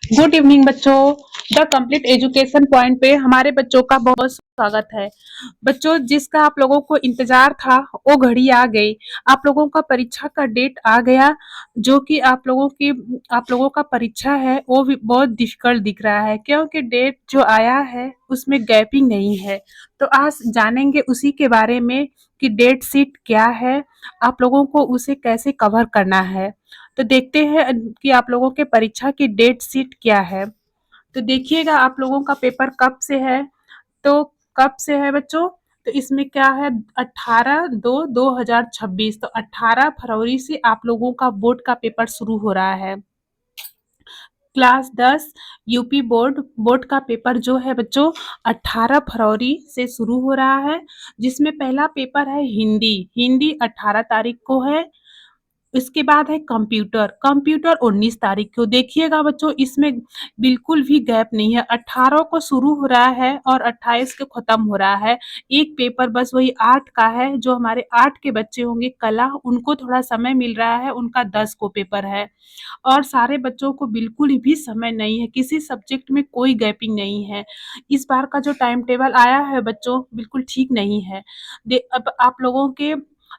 Good evening बच्चों। The complete education point पे हमारे बच्चों का बहुत स्वागत है। बच्चों, जिसका आप लोगों को इंतजार था वो घड़ी आ गई। आप लोगों का परीक्षा का डेट आ गया, जो कि आप लोगों का परीक्षा है वो भी बहुत डिफिकल्ट दिख रहा है, क्योंकि डेट जो आया है उसमें गैपिंग नहीं है। तो आज जानेंगे उसी के बारे में कि डेट शीट क्या है, आप लोगों को उसे कैसे कवर करना है। तो देखते हैं कि आप लोगों के परीक्षा की डेट शीट क्या है। तो देखिएगा आप लोगों का पेपर कब से है। तो कब से है बच्चों? तो इसमें क्या है, 18/2/2026। तो 18 फरवरी से आप लोगों का बोर्ड का पेपर शुरू हो रहा है। क्लास 10 यूपी बोर्ड बोर्ड का पेपर जो है बच्चों 18 फरवरी से शुरू हो रहा है, जिसमें पहला पेपर है हिंदी। हिंदी 18 तारीख को है। इसके बाद है कंप्यूटर। कंप्यूटर 19 तारीख को। देखिएगा बच्चों, इसमें बिल्कुल भी गैप नहीं है। 18 को शुरू हो रहा है और 28 को खत्म हो रहा है। एक पेपर बस वही आर्ट का है, जो हमारे आर्ट के बच्चे होंगे कला, उनको थोड़ा समय मिल रहा है, उनका 10 को पेपर है। और सारे बच्चों को बिल्कुल भी समय नहीं है, किसी सब्जेक्ट में कोई गैपिंग नहीं है। इस बार का जो टाइम टेबल आया है बच्चों बिल्कुल ठीक नहीं है। अब आप लोगों के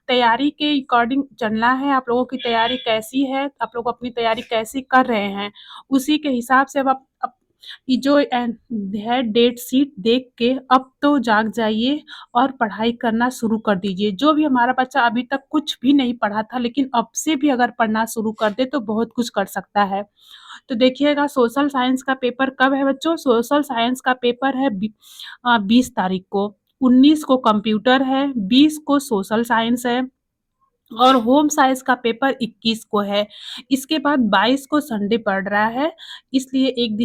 तैयारी के अकॉर्डिंग चलना है। आप लोगों की तैयारी कैसी है, आप लोग अपनी तैयारी कैसी कर रहे हैं, उसी के हिसाब से अब ये जो है डेट शीट देख के अब तो जाग जाइए और पढ़ाई करना शुरू कर दीजिए। जो भी हमारा बच्चा अभी तक कुछ भी नहीं पढ़ा था, लेकिन अब से भी अगर पढ़ना शुरू कर दे तो बहुत कुछ कर सकता है। तो देखिएगा सोशल साइंस का पेपर कब है बच्चों? सोशल साइंस का पेपर है 20 तारीख को। 19 को कंप्यूटर है, 20 को सोशल साइंस है और होम साइंस का पेपर 21 को है। इसके बाद 22 को संडे पड़ रहा है, इसलिए एक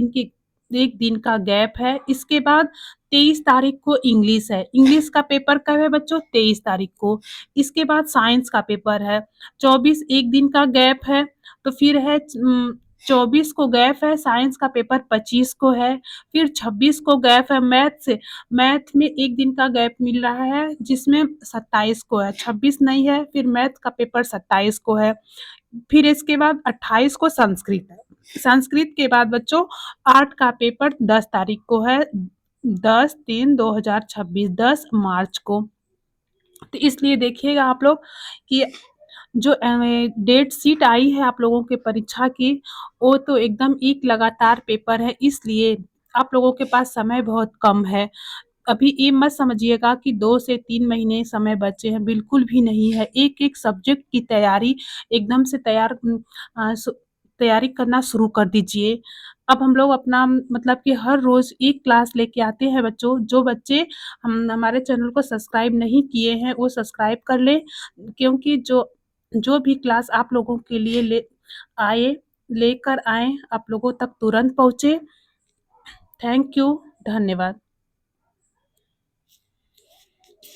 दिन का गैप है। इसके बाद 23 तारीख को इंग्लिश है। इंग्लिश का पेपर कब है बच्चों? 23 तारीख को। इसके बाद साइंस का पेपर है 24, एक दिन का गैप है। तो फिर है 24 को गैप है, साइंस का पेपर 25 को है। फिर 26 को गैप है मैथ से। मैथ में एक दिन का गैप मिल रहा है, जिसमें 27 को है, 26 नहीं है। फिर मैथ का पेपर 27 को है। फिर इसके बाद 28 को संस्कृत है। संस्कृत के बाद बच्चों आर्ट का पेपर 10 तारीख को है, 10/3/2026, 10 मार्च को। तो इसलिए देखिएगा आप लोग कि जो डेट शीट आई है आप लोगों के परीक्षा की, वो तो एकदम एक लगातार पेपर है, इसलिए आप लोगों के पास समय बहुत कम है। अभी ये मत समझिएगा कि 2 से 3 महीने समय बचे हैं, बिल्कुल भी नहीं है। एक-एक सब्जेक्ट की तैयारी एकदम से तैयारी करना शुरू कर दीजिए। अब हम लोग अपना मतलब कि हर रोज़ एक क्लास लेके आते हैं बच्चों। जो बच्चे हम हमारे चैनल को सब्सक्राइब नहीं किए हैं, वो सब्सक्राइब कर लें, क्योंकि जो जो भी क्लास आप लोगों के लिए आए लेकर आएँ, आप लोगों तक तुरंत पहुँचे। थैंक यू, धन्यवाद।